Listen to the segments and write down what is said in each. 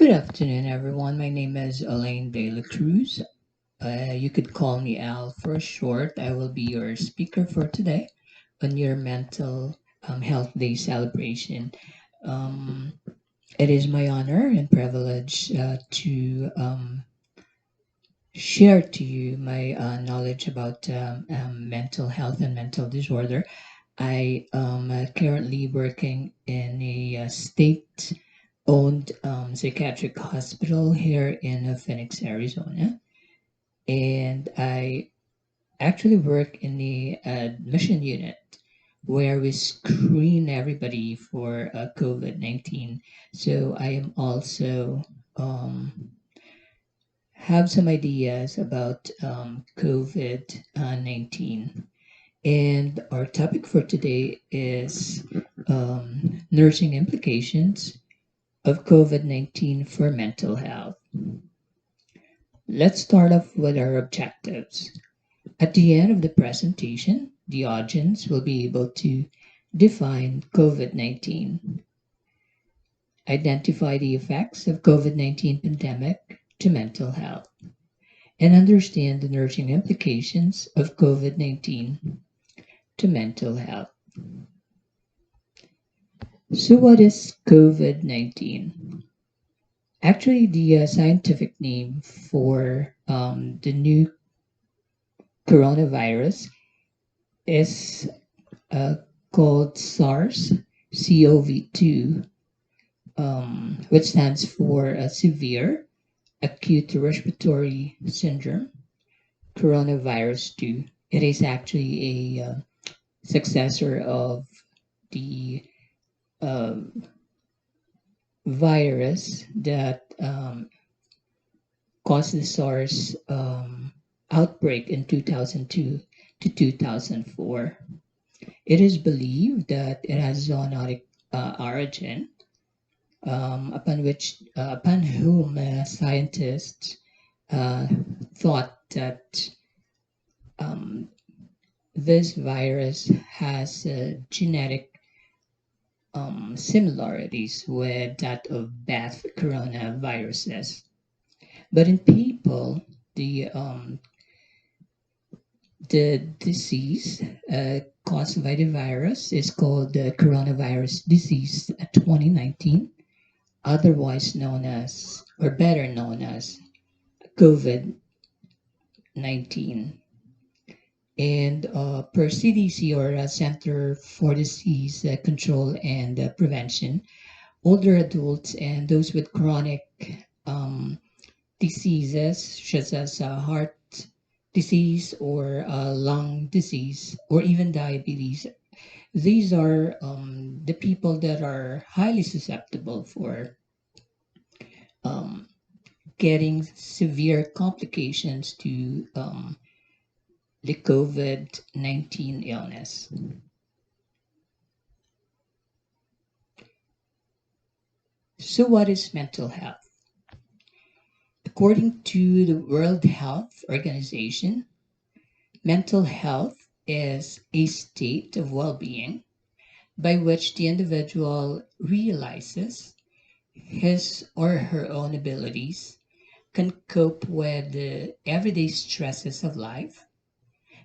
Good afternoon, everyone. My name is Elaine De La Cruz. You could call me Al for short. I will be your speaker for today on your Mental Health Day celebration. Um, it is my honor and privilege to share to you my knowledge about mental health and mental disorder. I am currently working in a state owned psychiatric hospital here in Phoenix, Arizona. And I actually work in the admission unit where we screen everybody for COVID 19. So I am also have some ideas about COVID 19. And our topic for today is nursing implications of COVID 19 for mental health. Let's start off with our objectives. At the end of the presentation, the audience will be able to define COVID 19, identify the effects of COVID 19 pandemic to mental health, and understand the nursing implications of COVID 19 to mental health. So, what is COVID 19? Actually, the scientific name for the new coronavirus is uh, called SARS-CoV-2, which stands for severe acute respiratory syndrome, coronavirus 2. It is actually a successor of the uh, virus that caused the SARS outbreak in 2002 to 2004. It is believed that it has zoonotic origin, upon whom scientists uh, thought that um, this virus has genetic similarities with that of Beth coronaviruses. But in people, the disease caused by the virus is called the coronavirus disease 2019, otherwise known as, or better known as, COVID 19. And per CDC, or Center for Disease Control and Prevention, older adults and those with chronic um, diseases, such as heart disease or lung disease or even diabetes, these are the people that are highly susceptible for um, getting severe complications to the COVID 19 illness. So, what is mental health? According to the World Health Organization, mental health is a state of well being by which the individual realizes his or her own abilities, can cope with the everyday stresses of life,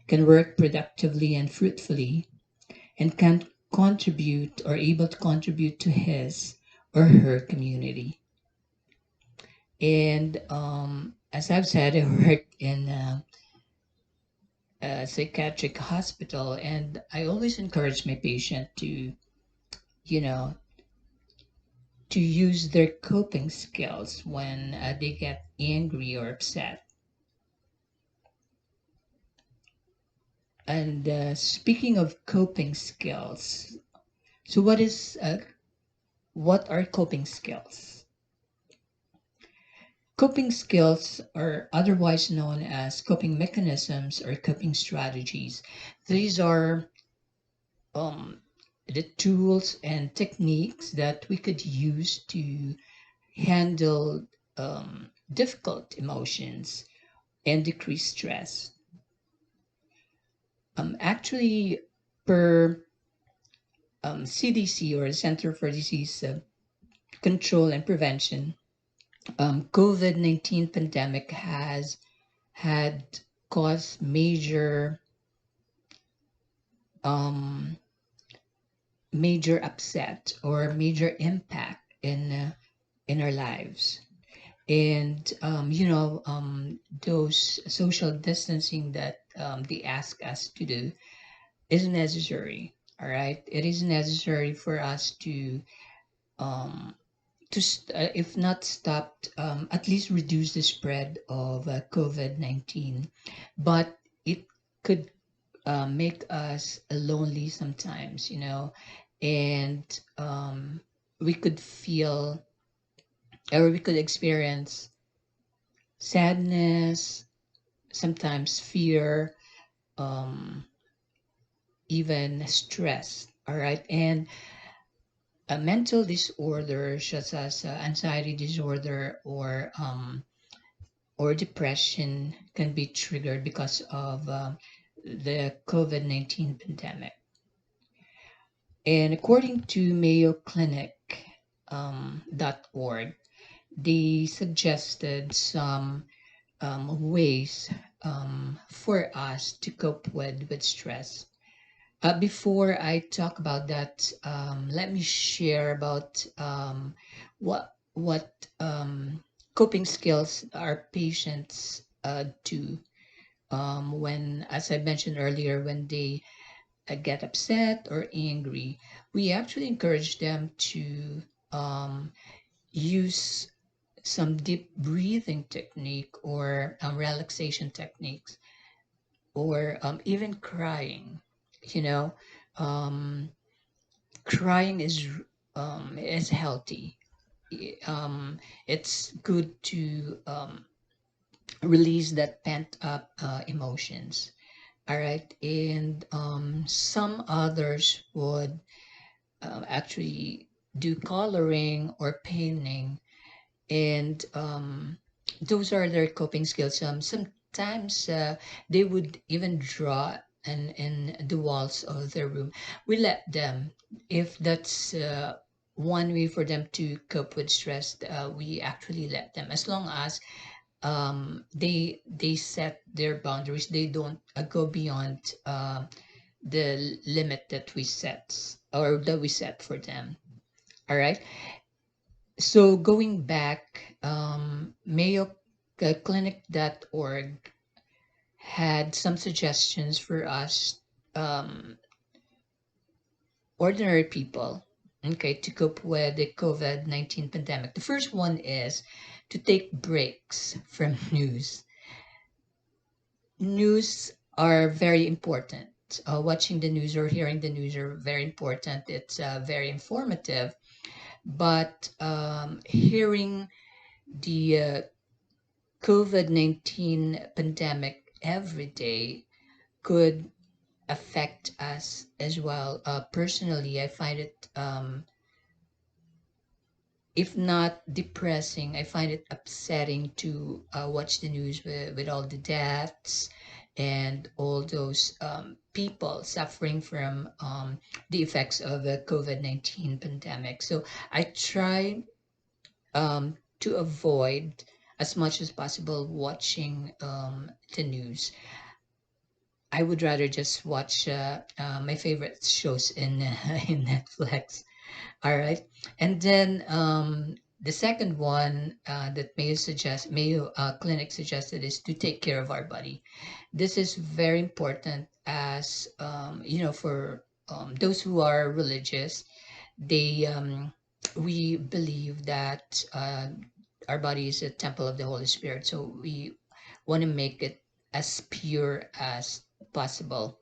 can work productively and fruitfully, and can contribute or able to contribute to his or her community. And as I've said, I work in a psychiatric hospital, and I always encourage my patient to, you know, to use their coping skills when they get angry or upset. And speaking of coping skills, so what are coping skills? Coping skills are otherwise known as coping mechanisms or coping strategies. These are um, the tools and techniques that we could use to handle difficult emotions and decrease stress. Actually, per CDC, or Center for Disease Control and Prevention, COVID-19 pandemic has had caused um, major upset or major impact in our lives. And those social distancing that they ask us to do is necessary. All right, it is necessary for us um, if not stopped, at least reduce the spread of COVID-19. But it could make us lonely sometimes, and we could feel or we could experience sadness, sometimes fear, um, even stress. All right, and a mental disorder such as anxiety disorder or depression can be triggered because of the COVID-19 pandemic. And according to Mayo Clinic .org, they suggested some ways for us to cope with stress. Before I talk about that, let me share about what coping skills our patients do when, as I mentioned earlier, when they get upset or angry. We actually encourage them to use some deep breathing technique or relaxation techniques or even crying. You know, um, crying is healthy. It's good to release that pent up emotions. All right, and some others would actually do coloring or painting, and those are their coping skills. Sometimes they would even draw in the walls of their room. We let them, if that's one way for them to cope with stress. We actually let them, as long as they set their boundaries. They don't go beyond the limit that we set or that we set for them. All right. So going back, Mayo Clinic.org had some suggestions for us, um, ordinary people, okay, to cope with the COVID-19 pandemic. The first one is to take breaks from news. News are very important. Watching the news or hearing the news are very important. It's very informative, but hearing the COVID-19 pandemic every day could affect us as well. Personally, I find it, if not depressing, I find it upsetting to watch the news with all the deaths and all those people suffering from the effects of the COVID-19 pandemic. So I try to avoid as much as possible watching the news. I would rather just watch my favorite shows in in Netflix. All right, and then the second one that Mayo Clinic suggested is to take care of our body. This is very important, as for those who are religious. They We believe that our body is a temple of the Holy Spirit, so we want to make it as pure as possible.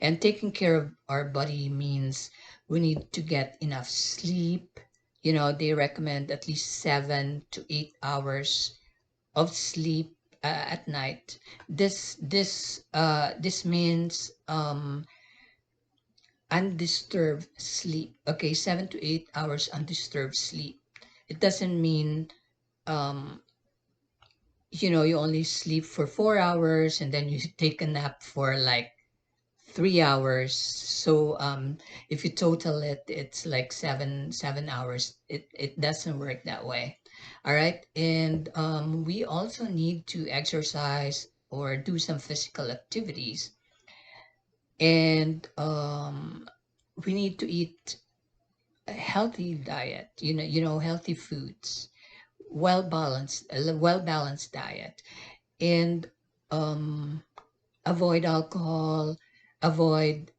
And taking care of our body means we need to get enough sleep. They recommend at least 7 to 8 hours of sleep at night. This means undisturbed sleep. Okay, 7 to 8 hours undisturbed sleep. It doesn't mean um you only sleep for 4 hours and then you take a nap for like 3 hours. So if you total it, it's like 7 hours. It doesn't work that way. All right. And we also need to exercise or do some physical activities. And we need to eat a healthy diet, healthy foods, well balanced diet. And um, avoid alcohol, avoid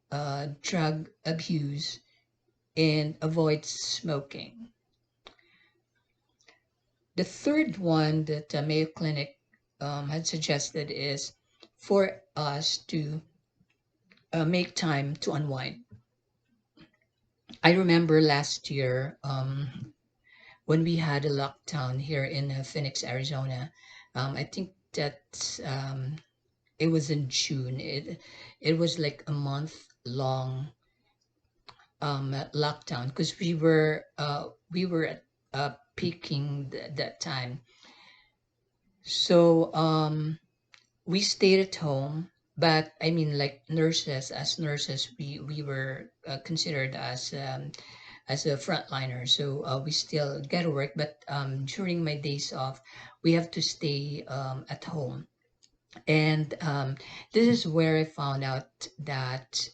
drug abuse, and avoid smoking. The third one that Mayo Clinic had suggested is for us to make time to unwind. I remember last year when we had a lockdown here in Phoenix, Arizona. I think that it was in June. It was like a month long lockdown because we were at peaking that time. So we stayed at home, but I mean, like nurses, as nurses, we were considered as a frontliner. So we still get to work, but during my days off, we have to stay at home. And this is where I found out that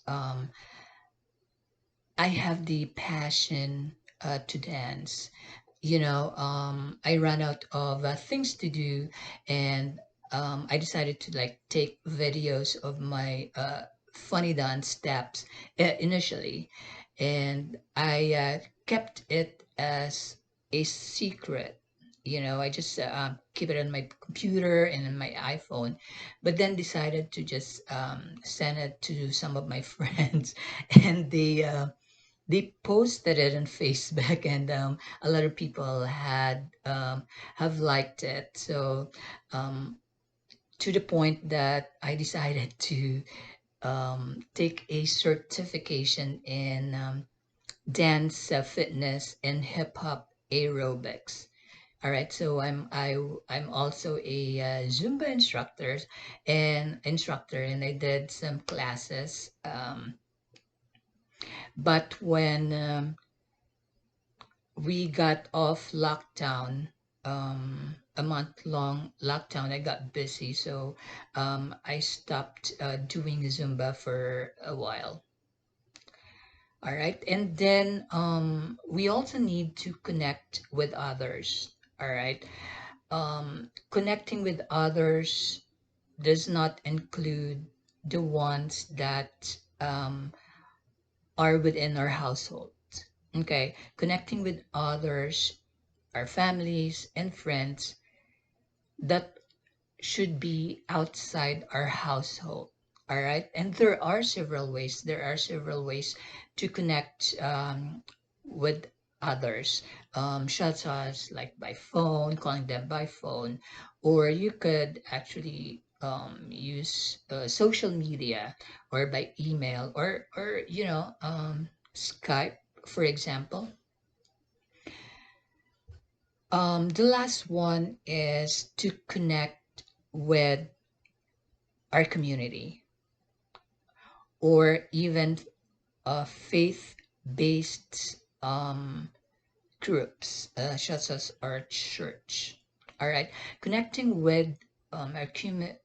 I have the passion to dance. I ran out of things to do, and I decided to like take videos of my funny dance steps initially, and I kept it as a secret. I just keep it on my computer and on my iPhone, but then decided to just send it to some of my friends, and they posted it on Facebook, and a lot of people have liked it. So um, to the point that I decided to take a certification in dance, fitness, and hip hop aerobics. All right, so I'm also a Zumba instructor, and I did some classes. But when we got off lockdown, a month long lockdown, I got busy, so I stopped doing Zumba for a while. All right, and then we also need to connect with others. All right, connecting with others does not include the ones that are within our household. Okay, connecting with others, our families and friends, that should be outside our household. All right, and there are several ways to connect with others, such as like by phone, calling them by phone, or you could actually use social media, or by email, or Skype, for example. The last one is to connect with our community, or even faith-based groups, such as our church. All right, connecting with our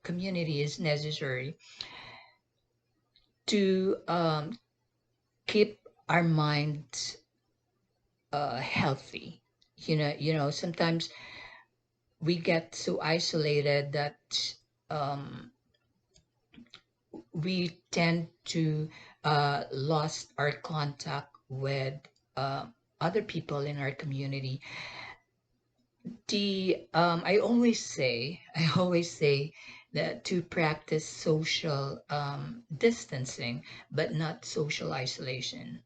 community is necessary to keep our mind healthy. Sometimes we get so isolated that um, we tend to lost our contact with uh, other people in our community. I always say that to practice social distancing, but not social isolation.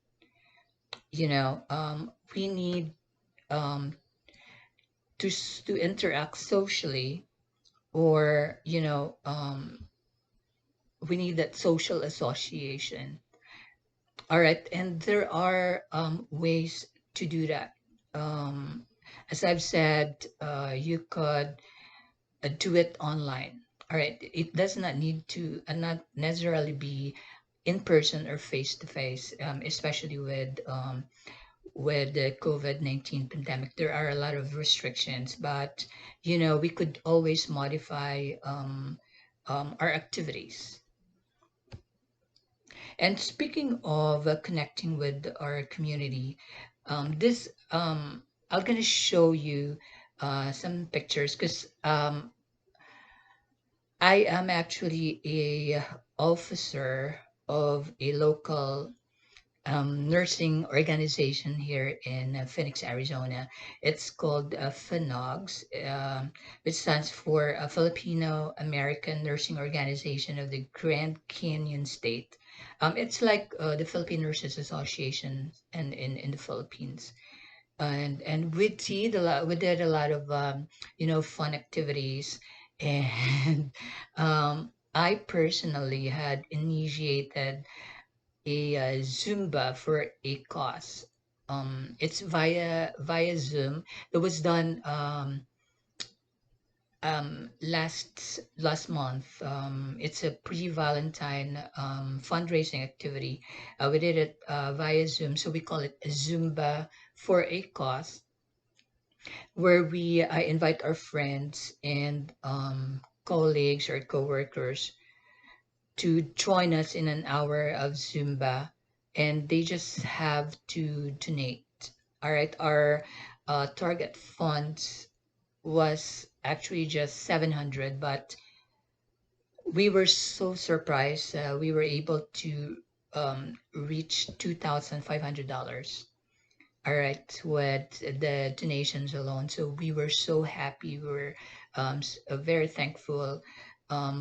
We need um, to interact socially, or we need that social association. All right, and there are ways to do that. Um, as I've said, you could do it online. All right, it does not need to not necessarily be in person or face to face, especially with with the COVID-19 pandemic, there are a lot of restrictions, but we could always modify our activities. And speaking of connecting with our community, this I'm gonna show you some pictures because I am actually a officer of a local nursing organization here in Phoenix, Arizona. It's called FINOGS, which stands for Filipino American Nursing Organization of the Grand Canyon State. It's like the Philippine Nurses Association in the Philippines. And we did a lot of fun activities, and I personally had initiated a Zumba for a cause. It's via Zoom. It was done last month. It's a pre-Valentine fundraising activity. We did it via Zoom, so we call it Zumba for a cause, where we invite our friends and colleagues or coworkers to join us in an hour of Zumba, and they just have to donate. All right, our target funds was actually just 700, but we were so surprised. We were able to reach $2,500. All right, with the donations alone. So we were so happy. We were very thankful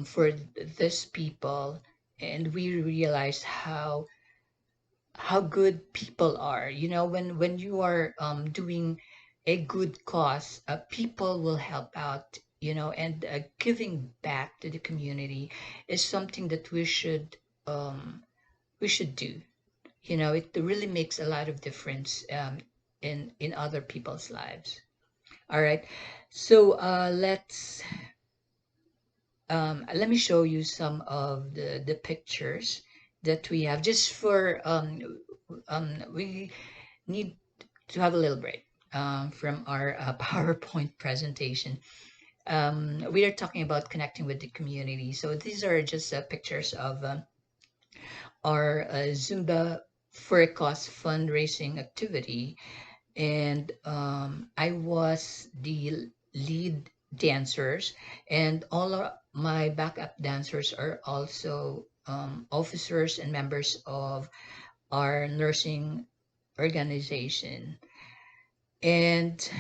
for this people, and we realized how good people are. When you are doing a good cause, people will help out. And giving back to the community is something that we should do. It really makes a lot of difference in other people's lives. All right, so let me show you some of the pictures that we have, just for we need to have a little break from our PowerPoint presentation. We are talking about connecting with the community, so these are just pictures of our Zumba for a cause fundraising activity, and I was the lead dancers, and all of my backup dancers are also officers and members of our nursing organization. And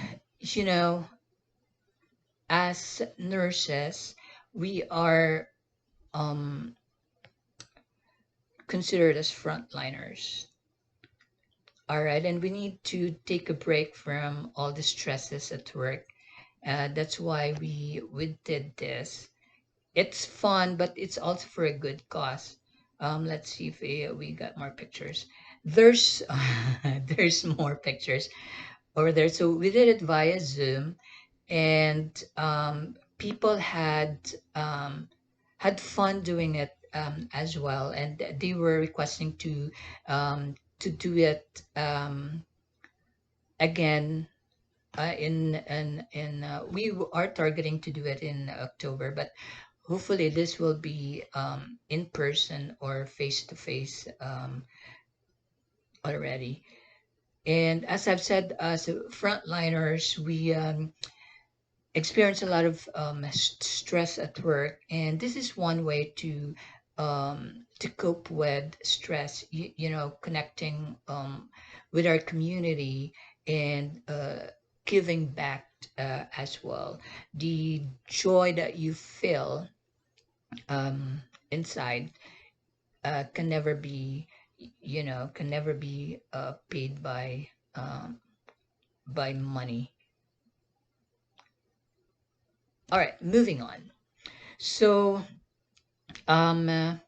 you know, as nurses, we are um, considered as frontliners. All right, and we need to take a break from all the stresses at work. That's why we did this. It's fun, but it's also for a good cause. Let's see if we got more pictures. There's there's more pictures over there. So we did it via Zoom, and people had fun doing it as well, and they were requesting to do it again we are targeting to do it in October, but hopefully this will be in person or face to face already. And as I've said, as frontliners, we experience a lot of stress at work, and this is one way to cope with stress. Connecting with our community and giving back as well. The joy that you feel inside can never be, paid by money. All right, moving on. So um,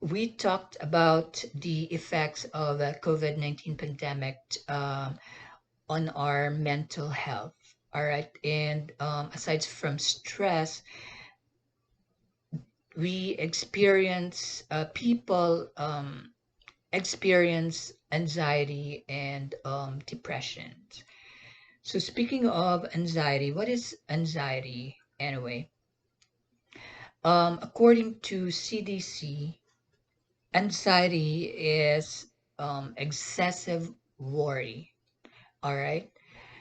we talked about the effects of the COVID-19 pandemic on our mental health. All right, and aside from stress, we experience people experience anxiety and depression. So speaking of anxiety, what is anxiety anyway? According to CDC, anxiety is excessive worry. All right,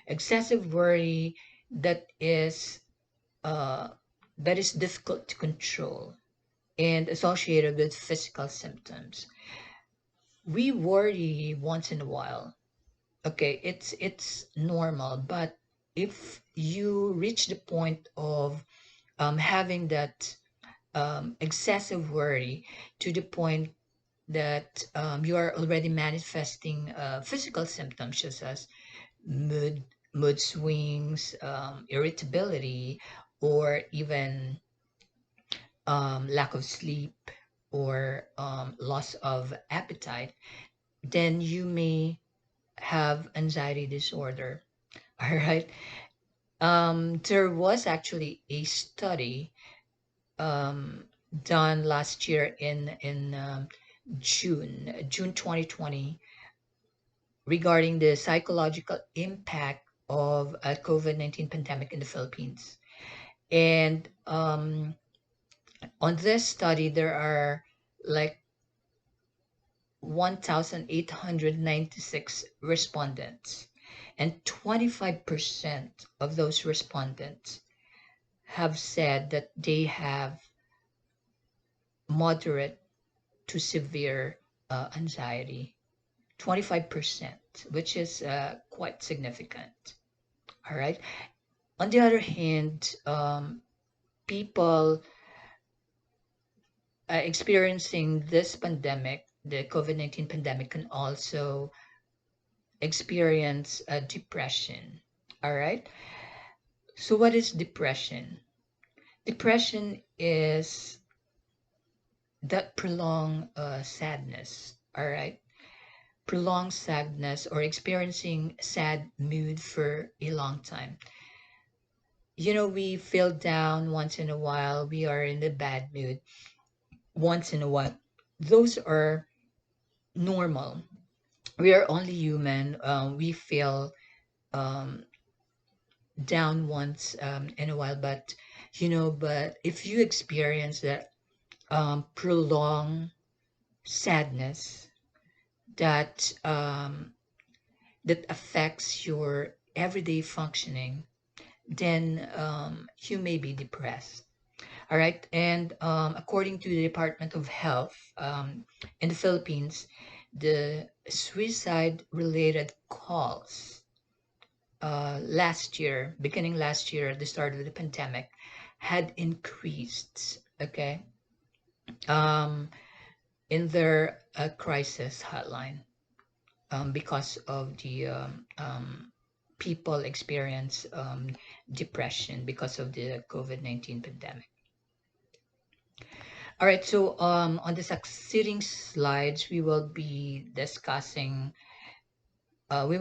excessive worry that is uh, that is difficult to control and associated with physical symptoms. We worry once in a while. Okay, it's normal, but if you reach the point of having that excessive worry to the point that you are already manifesting physical symptoms such as mood mood swings, irritability, or even lack of sleep or loss of appetite, then you may have anxiety disorder. All right. There was actually a study um, done last year in June 2020 regarding the psychological impact of a COVID-19 pandemic in the Philippines. And on this study, there are like 1,896 respondents, and 25% of those respondents have said that they have moderate to severe anxiety. 25%, which is quite significant. All right. On the other hand, people experiencing this pandemic, the COVID-19 pandemic, can also experience depression. All right. So, what is depression? Depression is that prolonged sadness. All right. Prolonged sadness or experiencing sad mood for a long time. You know, we feel down once in a while, we are in a bad mood once in a while. Those are normal. We are only human. We feel um, down once in a while, but but if you experience that prolonged sadness that that affects your everyday functioning, then you may be depressed. All right. And according to the Department of Health in the Philippines, the suicide related calls beginning last year at the start of the pandemic, had increased, okay, um, in their crisis hotline because of the people experience depression because of the COVID-19 pandemic. All right, so on the succeeding slides, we will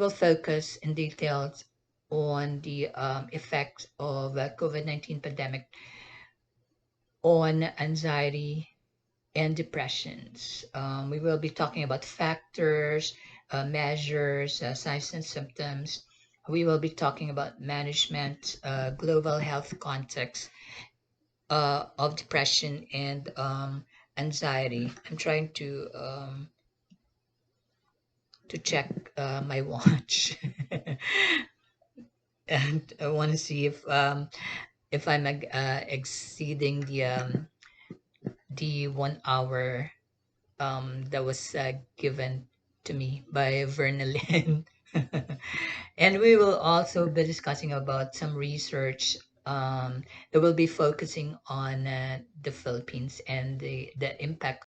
focus in details on the effects of COVID-19 pandemic on anxiety and depressions. We will be talking about factors, measures, signs and symptoms. We will be talking about management, global health context of depression and anxiety. I'm trying to check my watch, and I want to see if I'm exceeding the 1 hour that was given to me by Vernalyn. And we will also be discussing about some research that will be focusing on the Philippines and the impact